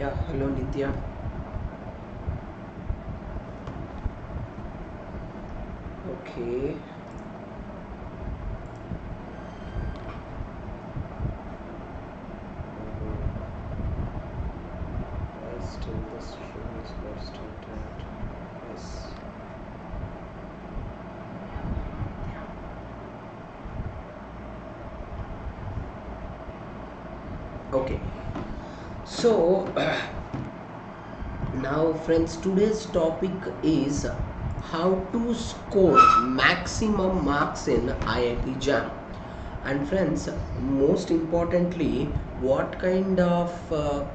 Yeah, hello Nitya. Okay. Still the stream is not started. Yes. Okay. So now friends, today's topic is how to score maximum marks in IIT Jam. And friends, most importantly, what kind of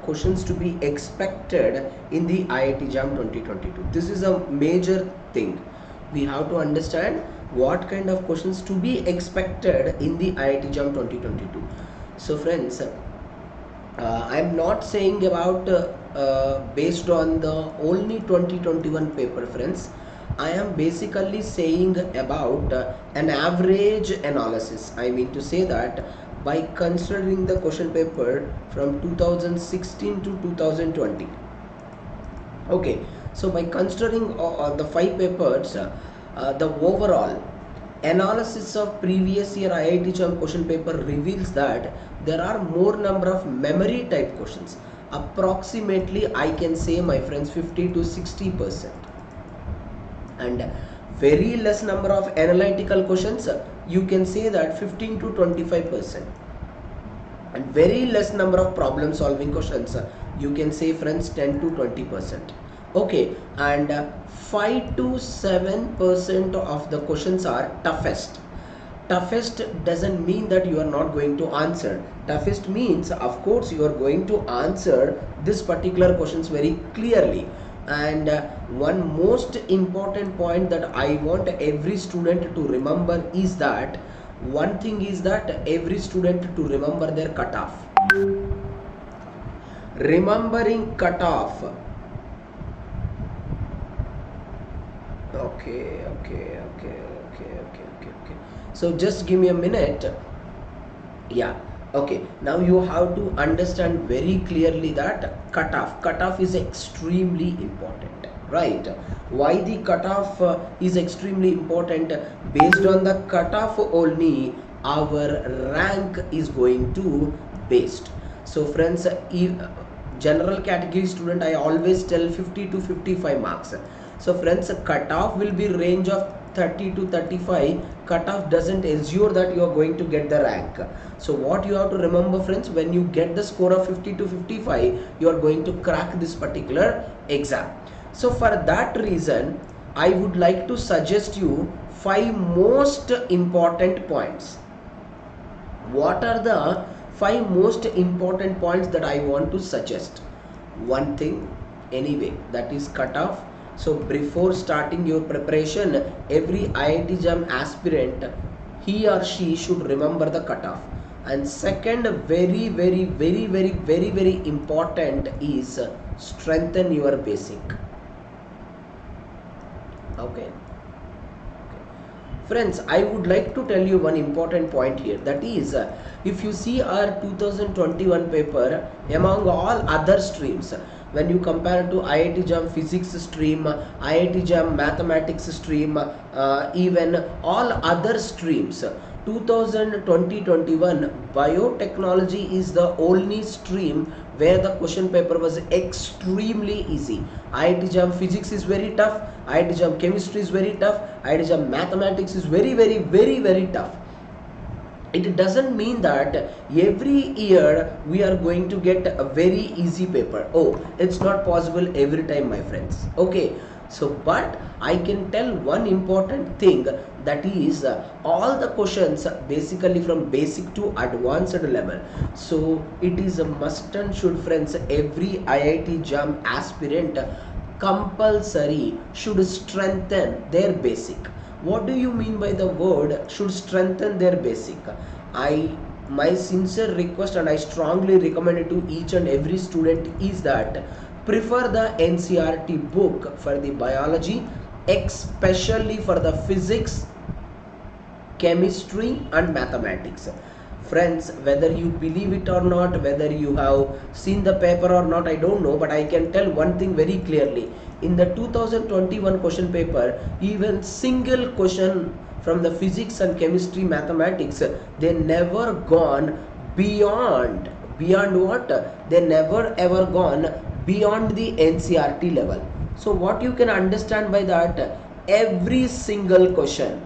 questions to be expected in the IIT Jam 2022. This is a major thing. We have to understand what kind of questions to be expected in the IIT Jam 2022. So friends, I'm not saying about based on the only 2021 paper, friends. I am basically saying about an average analysis. I mean to say that by considering the question paper from 2016 to 2020. Okay, so by considering the 5 papers, the overall analysis of previous year IIT Jam question paper reveals that there are more number of memory type questions. Approximately, I can say, my friends, 50 to 60%, and very less number of analytical questions. You can say that 15 to 25%, and very less number of problem solving questions. You can say, friends, 10 to 20%. Okay, and 5 to 7% of the questions are toughest. Toughest doesn't mean that you are not going to answer. Toughest means, of course, you are going to answer this particular questions very clearly. And one most important point that I want every student to remember is that one thing is that every student to remember their cutoff. Remembering cutoff. Okay. So just give me a minute. Yeah. Okay. Now you have to understand very clearly that cutoff is extremely important, right? Why the cutoff is extremely important? Based on the cutoff only, our rank is going to based. So friends, general category student, I always tell 50 to 55 marks. So friends, cutoff will be range of 30 to 35. Cutoff doesn't assure that you are going to get the rank. So what you have to remember, friends, when you get the score of 50 to 55, you are going to crack this particular exam. So for that reason, I would like to suggest you 5 most important points. What are the 5 most important points that I want to suggest? One thing, anyway, that is cutoff. So before starting your preparation, every IIT Jam aspirant, he or she should remember the cutoff. And second, very important is strengthen your basic. Okay. Friends, I would like to tell you one important point here. That is, if you see our 2021 paper, among all other streams, when you compare to IIT Jam physics stream, IIT Jam mathematics stream, even all other streams, 2020-21 biotechnology is the only stream where the question paper was extremely easy. IIT Jam physics is very tough, IIT Jam chemistry is very tough, IIT Jam mathematics is very tough. It doesn't mean that every year we are going to get a very easy paper. Oh, it's not possible every time, my friends. Okay, so but I can tell one important thing, that is all the questions basically from basic to advanced level. So it is a must and should, friends, every IIT Jam aspirant compulsory should strengthen their basic. What do you mean by the word should strengthen their basic? My sincere request, and I strongly recommend it to each and every student, is that prefer the NCERT book for the biology, especially for the physics, chemistry and mathematics. friends, whether you believe it or not, whether you have seen the paper or not, I don't know, but I can tell one thing very clearly. In the 2021 question paper, even single question from the physics and chemistry mathematics, they never gone beyond what, they never ever gone beyond the NCERT level. So what you can understand by that, every single question,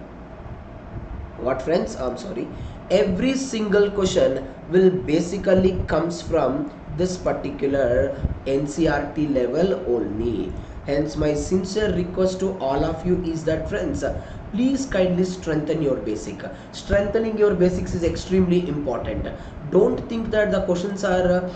what friends, I'm sorry, every single question will basically comes from this particular NCERT level only. Hence my sincere request to all of you is that friends, please kindly strengthen your basic. Strengthening your basics is extremely important. Don't think that the questions are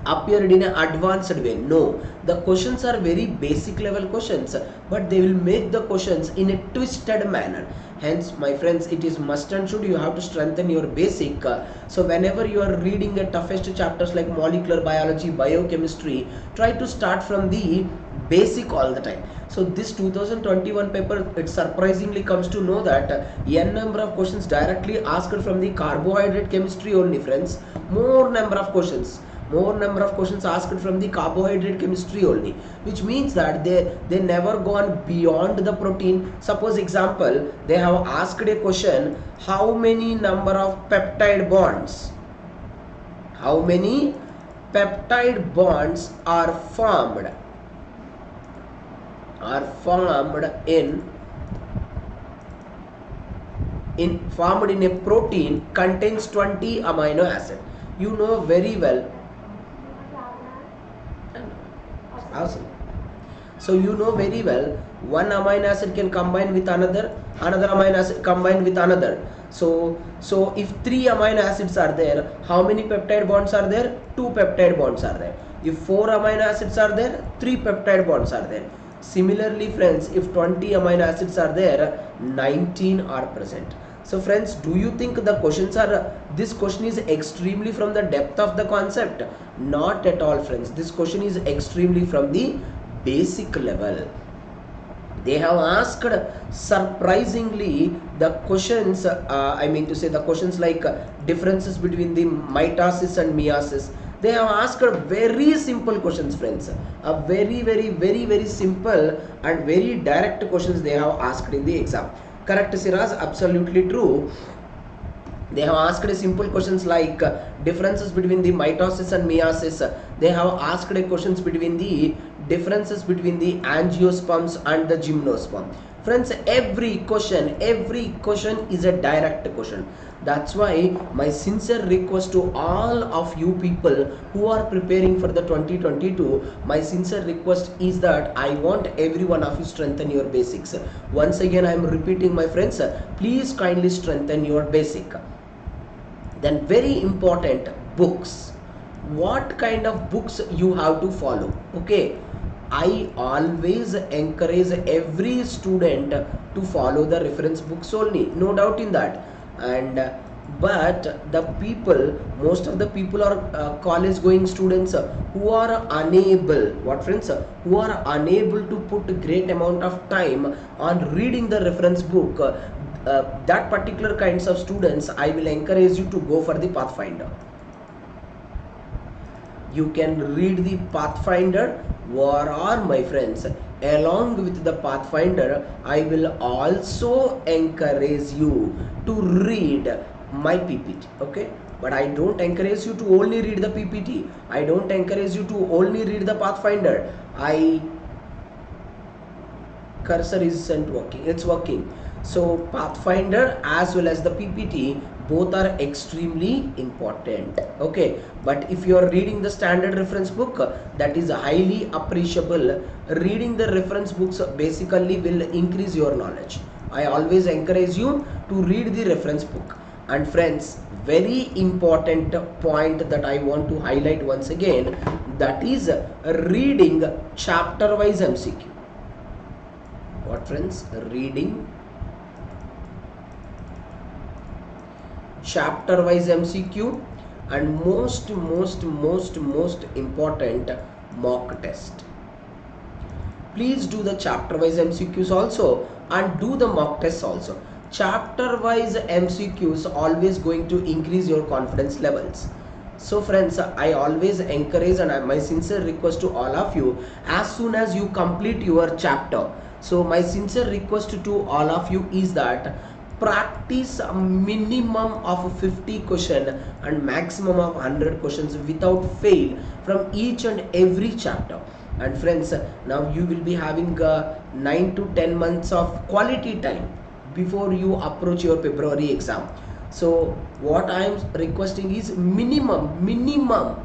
appeared in an advanced way. No, the questions are very basic level questions, but they will make the questions in a twisted manner. Hence my friends, it is must and should you have to strengthen your basic. So whenever you are reading the toughest chapters like molecular biology, biochemistry, try to start from the basic all the time. So this 2021 paper, it surprisingly comes to know that n number of questions directly asked from the carbohydrate chemistry only, friends. More number of questions asked from the carbohydrate chemistry only, which means that they never gone beyond the protein. Suppose example, they have asked a question, how many number of peptide bonds are formed in a protein contains 20 amino acid. You know very well. Awesome. So you know very well, one amino acid can combine with another amino acid combine with another. So if 3 amino acids are there, how many peptide bonds are there? 2 peptide bonds are there. If 4 amino acids are there, 3 peptide bonds are there. Similarly friends, if 20 amino acids are there, 19 are present. So friends, do you think the questions are, this question is extremely from the depth of the concept? Not at all friends. This question is extremely from the basic level. They have asked surprisingly the questions, the questions like differences between the mitosis and meiosis. They have asked very simple questions friends, a very simple and very direct questions they have asked in the exam. Correct Siraz, absolutely true. They have asked simple questions like differences between the mitosis and meiosis. They have asked questions between the differences between the angiosperms and the gymnosperm. Friends, every question is a direct question. That's why my sincere request to all of you people who are preparing for the 2022, my sincere request is that I want every one of you strengthen your basics. Once again I am repeating my friends, please kindly strengthen your basic. Then very important, books. What kind of books you have to follow? Okay, I always encourage every student to follow the reference books only, no doubt in that. And but the people, most of the people are college going students who are unable, what friends, who are unable to put a great amount of time on reading the reference book. That particular kinds of students, I will encourage you to go for the Pathfinder. You can read the Pathfinder, or my friends, along with the Pathfinder, I will also encourage you to read my PPT. Okay, but I don't encourage you to only read the PPT. I don't encourage you to only read the Pathfinder. Cursor isn't working. It's working. So Pathfinder as well as the PPT, both are extremely important. Okay, but if you are reading the standard reference book, that is highly appreciable. Reading the reference books basically will increase your knowledge. I always encourage you to read the reference book. And friends, very important point that I want to highlight once again, that is reading chapter wise MCQ. What friends? Reading chapter wise MCQ, and most important, mock test. Please do the chapter wise MCQs also and do the mock tests also. chapter wise MCQs always going to increase your confidence levels. So friends, I always encourage, and my sincere request to all of you, as soon as you complete your chapter, so my sincere request to all of you is that practice a minimum of 50 question and maximum of 100 questions without fail from each and every chapter. And friends, now you will be having 9 to 10 months of quality time before you approach your February exam. So what I am requesting is minimum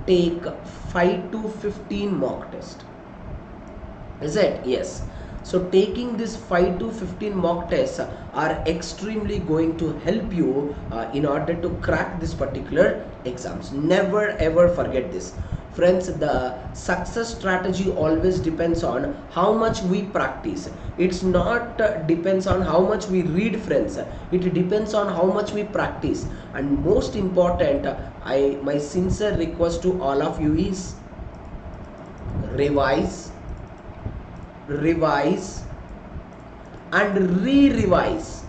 take 5 to 15 mock test. Is it? Yes. So taking this 5 to 15 mock tests are extremely going to help you in order to crack this particular exams. Never ever forget this. Friends, the success strategy always depends on how much we practice. It's not depends on how much we read, friends. It depends on how much we practice. And most important, my sincere request to all of you is revise and re-revise.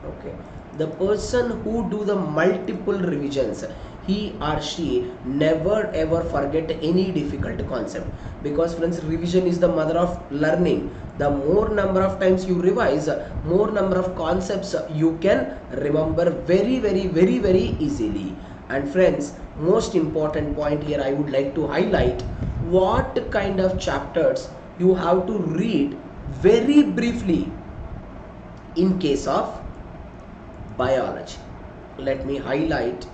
Okay, the person who do the multiple revisions, he or she never ever forget any difficult concept, because friends, revision is the mother of learning. The more number of times you revise, more number of concepts you can remember very easily. And friends, most important point here I would like to highlight, what kind of chapters you have to read very briefly in case of biology. Let me highlight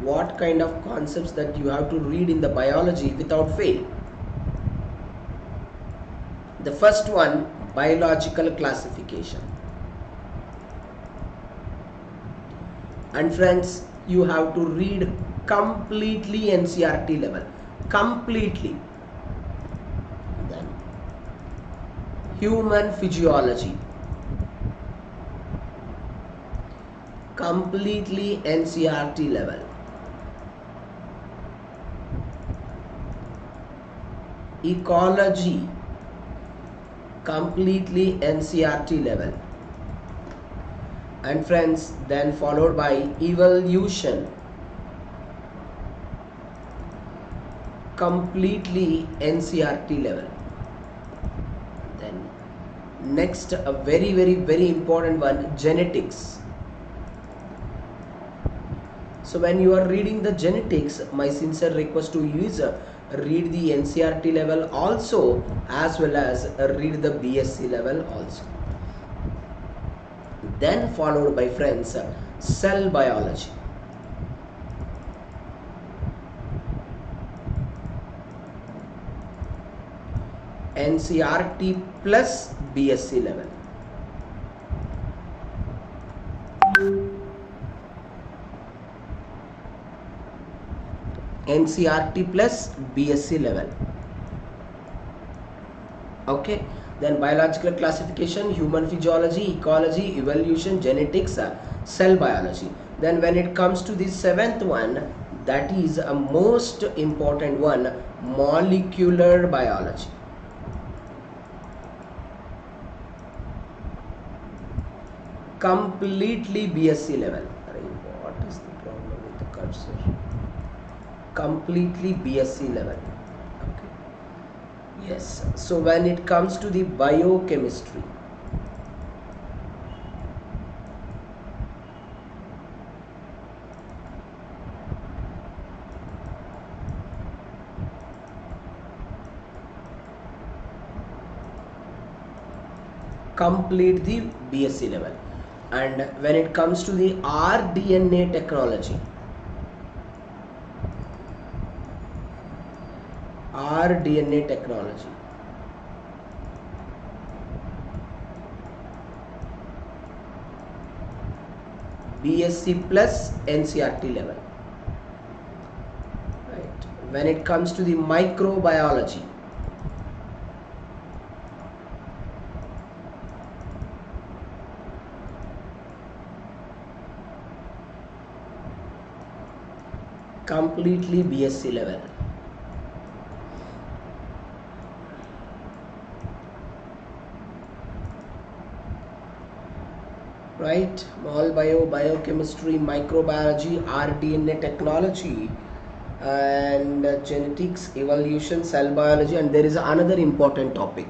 what kind of concepts that you have to read in the biology without fail. The first one, biological classification. And friends, you have to read completely NCERT level, completely. Then human physiology, completely NCERT level. Ecology, completely NCERT level. And friends, then followed by evolution, completely NCERT level. Then next, a very important one, genetics. So when you are reading the genetics, my sincere request to you is read the NCERT level also, as well as read the BSc level also. Then followed by, friends, cell biology. NCERT plus BSc level. NCERT plus BSc level. Okay, then biological classification, human physiology, ecology, evolution, genetics, cell biology. Then when it comes to the seventh one, that is a most important one, molecular biology. Completely BSc level. What is the problem with the cursor? Completely BSc level. Okay. Yes. So when it comes to the biochemistry, complete the BSc level. And when it comes to the rDNA technology, rDNA technology, BSc plus NCERT level. Right. When it comes to the microbiology, completely BSc level. right? All biochemistry, microbiology, rDNA technology, and genetics, evolution, cell biology, and there is another important topic.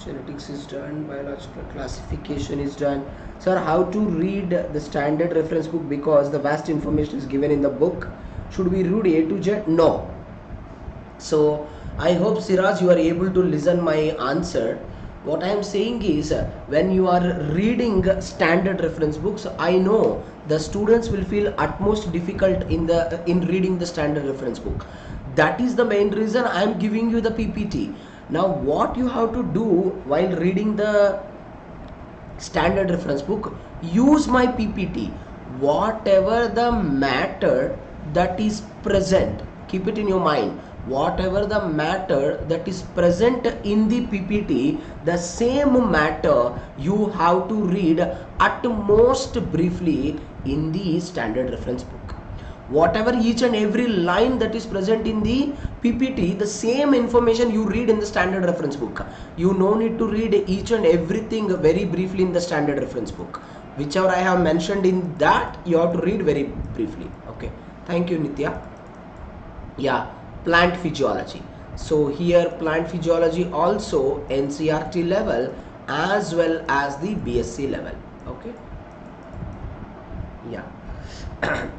Genetics is done, biological classification is done. Sir, how to read the standard reference book, because the vast information is given in the book? Should we read A to Z? No. So I hope, Siraj, you are able to listen my answer. What I am saying is, when you are reading standard reference books, I know the students will feel utmost difficult in reading the standard reference book. That is the main reason I am giving you the PPT. Now what you have to do while reading the standard reference book, use my PPT. Whatever the matter that is present, keep it in your mind. Whatever the matter that is present in the PPT, the same matter you have to read at most briefly in the standard reference book. Whatever each and every line that is present in the PPT, the same information you read in the standard reference book. You no need to read each and everything very briefly in the standard reference book. Whichever I have mentioned in that, you have to read very briefly. Okay, thank you, Nitya. Yeah, plant physiology. So here plant physiology also NCRT level as well as the BSc level. Okay, yeah.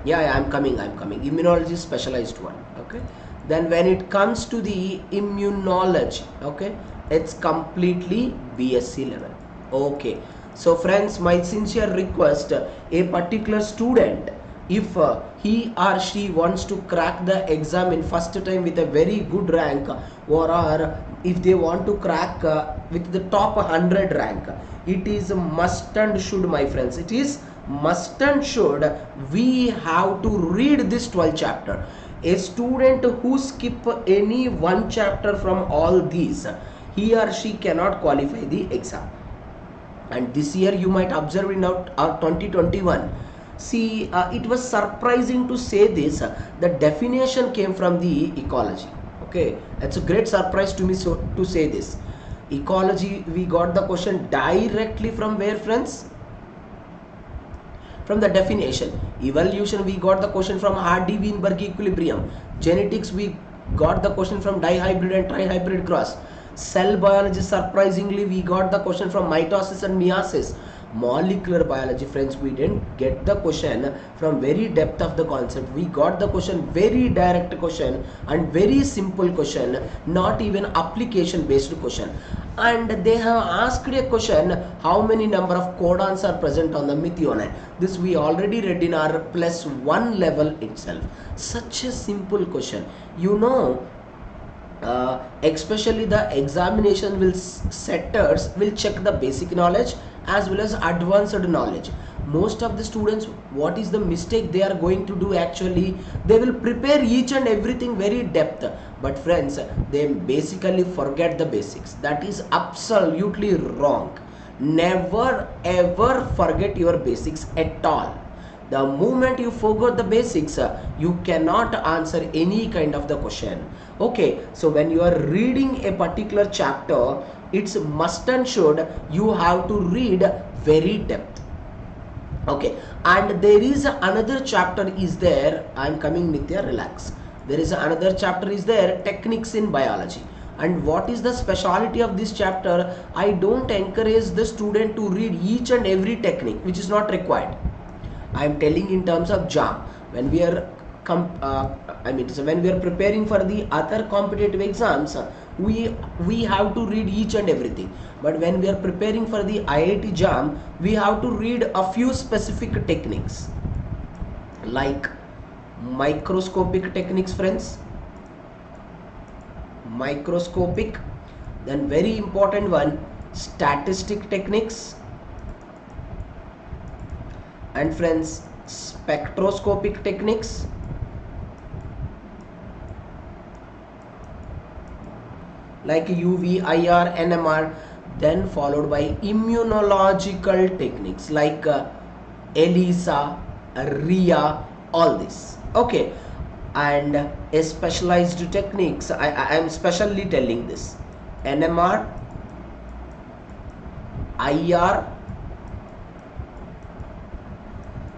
Yeah, I'm coming. Immunology specialized one. Okay, then when it comes to the immunology, okay, it's completely BSc level. Okay, so friends, my sincere request, a particular student, if he or she wants to crack the exam in first time with a very good rank, or if they want to crack with the top 100 rank, it is a must and should, my friends. It is must and should. We have to read this 12 chapter. A student who skip any one chapter from all these, he or she cannot qualify the exam. And this year you might observe in our 2021, see, it was surprising to say this, the definition came from the ecology. Okay, it's a great surprise to me to say this. Ecology, we got the question directly from where, friends? From the definition. Evolution, we got the question from Hardy-Weinberg equilibrium. Genetics, we got the question from dihybrid and trihybrid cross. Cell biology, surprisingly, we got the question from mitosis and meiosis. Molecular biology, friends, we didn't get the question from very depth of the concept. We got the question very direct question and very simple question, not even application based question. And they have asked a question, how many number of codons are present on the methionine? This we already read in our +1 level itself. Such a simple question, you know. Especially the examination setters will check the basic knowledge as well as advanced knowledge. Most of the students, what is the mistake they are going to do? Actually, they will prepare each and everything very depth, but friends, they basically forget the basics. That is absolutely wrong. Never ever forget your basics at all. The moment you forget the basics, you cannot answer any kind of the question. Okay, so when you are reading a particular chapter, it's must and should you have to read very depth. Okay, and there is another chapter is there. I'm coming, Nitya, relax. There is another chapter is there, techniques in biology. And what is the speciality of this chapter? I don't encourage the student to read each and every technique, which is not required. I am telling in terms of JAM. When we are when we are preparing for the other competitive exams, we have to read each and everything. But when we are preparing for the IIT JAM, we have to read a few specific techniques, like microscopic techniques, friends. Microscopic, then very important one, statistic techniques, and friends, spectroscopic techniques, like UV, IR, NMR, then followed by immunological techniques like ELISA, RIA, all this. Okay, and a specialized techniques, I am specially telling this, NMR, IR,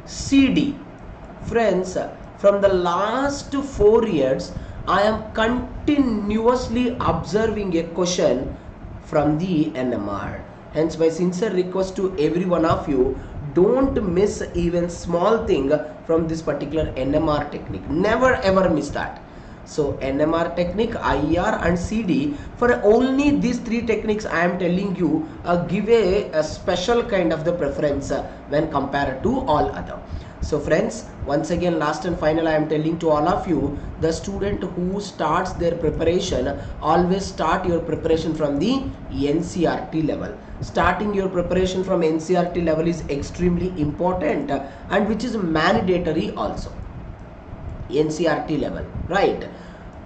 CD. Friends, from the last 4 years, I am continuously observing a question from the NMR. Hence, my sincere request to every one of you, don't miss even small thing from this particular NMR technique. Never ever miss that. So NMR technique, IR and CD, for only these three techniques I am telling you, give a special kind of the preference when compared to all other. So friends, once again, last and final, I am telling to all of you, the student who starts their preparation, always start your preparation from the NCERT level. Starting your preparation from NCERT level is extremely important and which is mandatory also. NCERT level, right?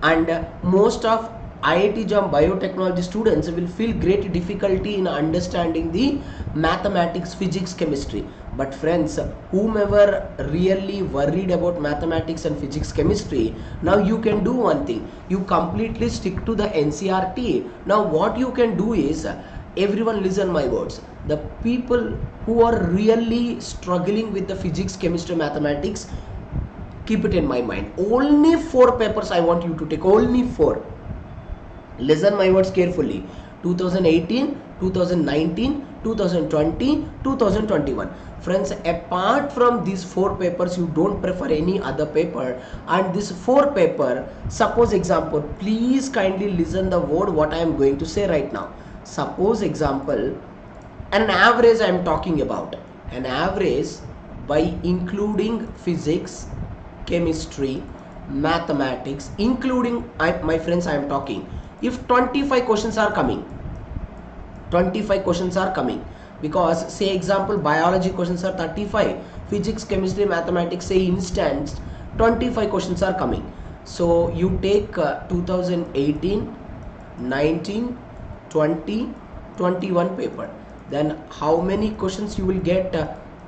And most of IIT Jam Biotechnology students will feel great difficulty in understanding the mathematics, physics, chemistry. But friends, whomever really worried about mathematics and physics, chemistry, now you can do one thing. You completely stick to the NCERT. Now what you can do is, everyone listen my words. The people who are really struggling with the physics, chemistry, mathematics, keep it in my mind. Only 4 papers I want you to take. Only 4. Listen my words carefully. 2018, 2019, 2020, 2021. Friends, apart from these 4 papers, you don't prefer any other paper. And this 4 paper, suppose example, please kindly listen the word what I am going to say right now. Suppose example, an average I am talking about. An average by including physics, chemistry, mathematics, including my friends, I am talking. If 25 questions are coming, 25 questions are coming, because say example biology questions are 35, physics, chemistry, mathematics, say instance 25 questions are coming. So you take 2018, 19, 20, 21 paper. Then how many questions you will get?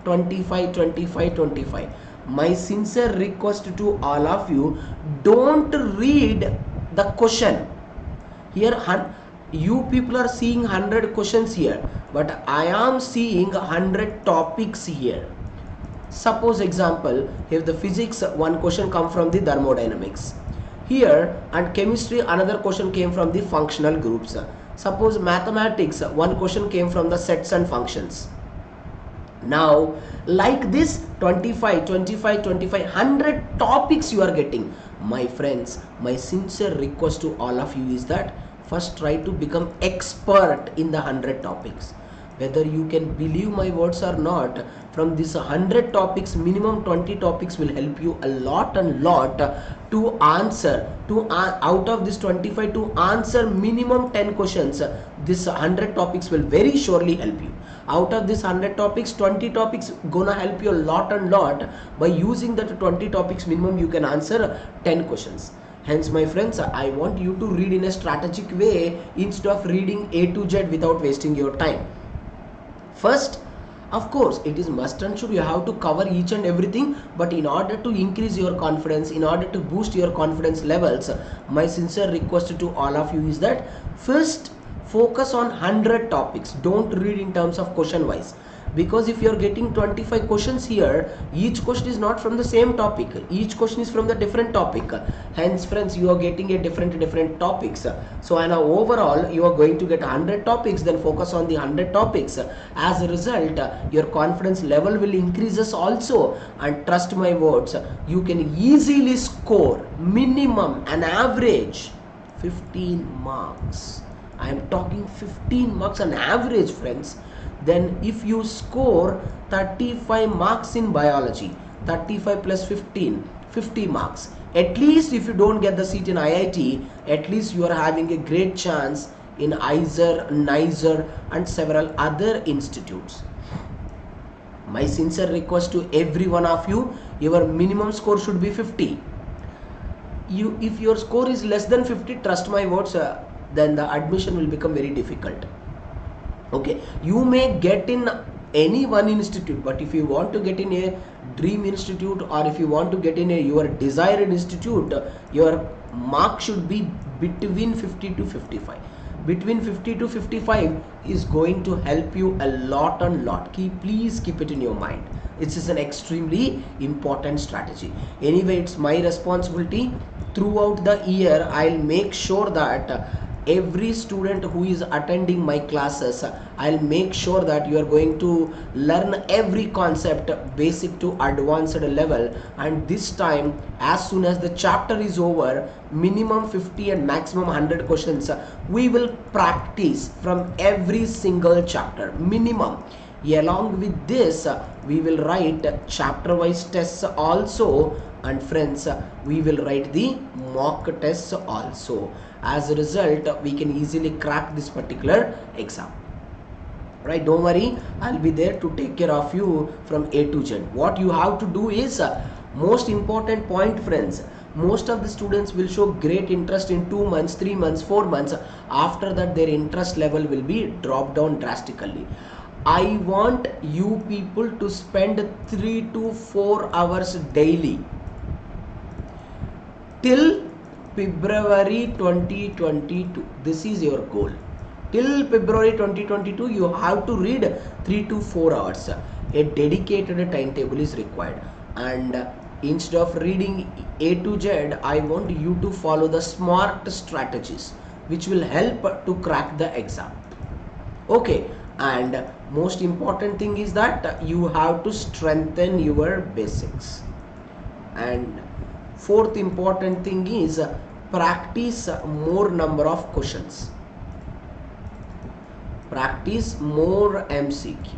25, 25, 25. My sincere request to all of you, don't read the question. Here you people are seeing 100 questions here, but I am seeing 100 topics here. Suppose example, if the physics, one question come from the thermodynamics here, and chemistry another question came from the functional groups. Suppose mathematics, one question came from the sets and functions. Now like this 25, 25, 25, 100 topics you are getting. My friends, my sincere request to all of you is that first try to become expert in the 100 topics. Whether you can believe my words or not, from this 100 topics, minimum 20 topics will help you a lot and lot to answer, out of this 25 to answer minimum 10 questions. This 100 topics will very surely help you. Out of this 100 topics, 20 topics gonna help you a lot and lot. By using that 20 topics minimum, you can answer 10 questions. Hence my friends, I want you to read in a strategic way instead of reading A to Z without wasting your time. First, of course, it is must and should, you have to cover each and everything, but in order to increase your confidence, in order to boost your confidence levels, my sincere request to all of you is that first focus on 100 topics. Don't read in terms of question wise, because if you are getting 25 questions here, each question is not from the same topic, each question is from the different topic. Hence friends, you are getting a different topics. So and overall you are going to get 100 topics. Then focus on the 100 topics. As a result, your confidence level will increases also, and trust my words, you can easily score minimum an average 15 marks. I am talking 15 marks on average, friends. Then if you score 35 marks in biology, 35 plus 15, 50 marks. At least if you don't get the seat in IIT, at least you are having a great chance in IISER, NIISER and several other institutes. My sincere request to every one of you, your minimum score should be 50. If your score is less than 50, trust my words, then the admission will become very difficult. Okay, you may get in any one institute, but if you want to get in a dream institute, or if you want to get in a your desired institute, your mark should be between 50 to 55. Between 50 to 55 is going to help you a lot and lot. Please keep it in your mind. It is an extremely important strategy. Anyway, it's my responsibility. Throughout the year, I'll make sure that every student who is attending my classes, I'll make sure that you are going to learn every concept, basic to advanced level. And this time, as soon as the chapter is over, minimum 50 and maximum 100 questions we will practice from every single chapter minimum. Along with this, we will write chapter wise tests also, and friends, we will write the mock tests also. As a result, we can easily crack this particular exam. Right, don't worry, I'll be there to take care of you from A to Z. What you have to do is, most important point, friends, most of the students will show great interest in 2 months, 3 months, 4 months. After that, their interest level will be dropped down drastically. I want you people to spend 3 to 4 hours daily till February 2022. This is your goal. Till February 2022, you have to read 3 to 4 hours. A dedicated timetable is required. And instead of reading A to Z, I want you to follow the SMART strategies, which will help to crack the exam. Okay. And most important thing is that you have to strengthen your basics. And fourth important thing is practice more number of questions. Practice more MCQ.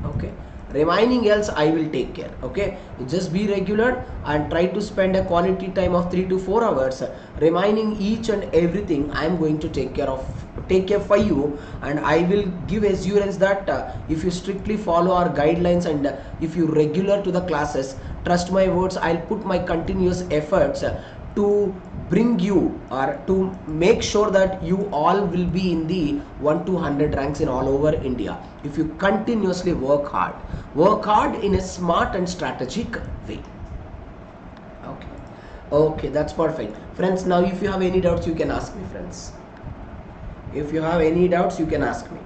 Okay. Remaining else I will take care. Okay. Just be regular and try to spend a quality time of 3 to 4 hours. Remaining each and everything I am going to take care for you, and I will give assurance that if you strictly follow our guidelines and if you regular to the classes, trust my words, I'll put my continuous efforts to bring you or to make sure that you all will be in the 1 to 100 ranks in all over India if you continuously work hard in a smart and strategic way. Okay, that's perfect, friends. Now if you have any doubts, you can ask me, friends. If you have any doubts, you can ask me.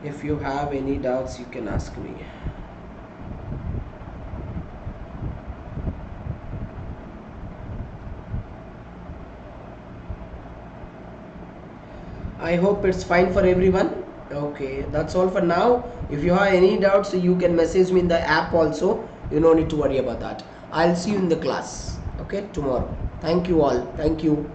If you have any doubts, you can ask me. I hope it's fine for everyone. Okay, that's all for now. If you have any doubts, you can message me in the app also. You don't need to worry about that. I'll see you in the class. Okay, tomorrow. Thank you all. Thank you.